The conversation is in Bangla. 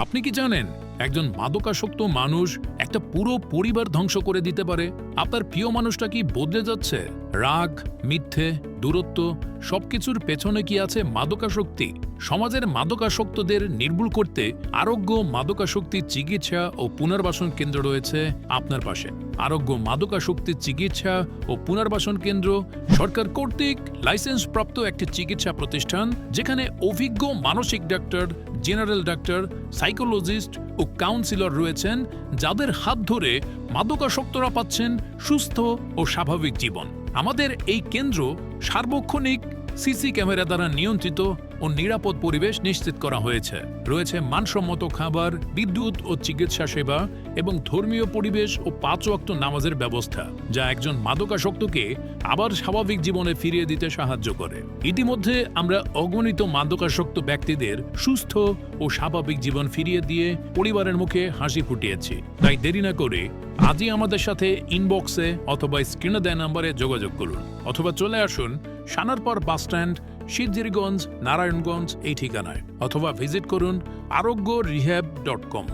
আপনি কি জানেন একজন মাদকাসক্ত মানুষ একটা পুরো পরিবার ধ্বংস করে দিতে পারে? আপনার প্রিয় মানুষটা কি বদলে যাচ্ছে? রাগ, মিথ্যে, দূরত্ব সবকিছুর পেছনে কি আছে মাদকাসক্তি? সমাজের মাদকাসক্তদের নির্মূল করতে আরোগ্য মাদকাসক্তির চিকিৎসা ও পুনর্বাসন কেন্দ্র রয়েছে আপনার পাশে। আরোগ্য মাদকাসক্তির চিকিৎসা ও পুনর্বাসন কেন্দ্র সরকার কর্তৃক লাইসেন্সপ্রাপ্ত একটি চিকিৎসা প্রতিষ্ঠান, যেখানে অভিজ্ঞ মানসিক ডাক্তার, জেনারেল ডাক্তার, সাইকোলজিস্ট ও কাউন্সিলর রয়েছেন, যাদের হাত ধরে মাদকাসক্তরা পাচ্ছেন সুস্থ ও স্বাভাবিক জীবন। আমাদের এই কেন্দ্র সার্বক্ষণিক সিসি ক্যামেরা দ্বারা নিয়ন্ত্রিত ও নিরাপদ পরিবেশ নিশ্চিত করা হয়েছে। রয়েছে মানসম্মত খাবার, বিদ্যুৎ ও চিকিৎসা সেবা এবং ধর্মীয় পরিবেশ ও 5 ওয়াক্ত নামাজের ব্যবস্থা, যা একজন মাদকাসক্তকে আবার স্বাভাবিক জীবনে ফিরিয়ে দিতে সাহায্য করে। ইতিমধ্যে আমরা অগণিত মাদকাসক্ত ব্যক্তিদের সুস্থ ও স্বাভাবিক জীবন ফিরিয়ে দিয়ে পরিবারের মুখে হাসি ফুটিয়েছি। তাই দেরি না করে আজই আমাদের সাথে ইনবক্সে অথবা স্ক্রিনে দেওয়া নম্বরে যোগাযোগ করুন, অথবা চলে আসুন সানারপার বাসস্ট্যান্ড, শিবজিরিগঞ্জ, নারায়ণগঞ্জ এই ঠিকানায়, অথবা ভিজিট করুন aroggyorehab.com।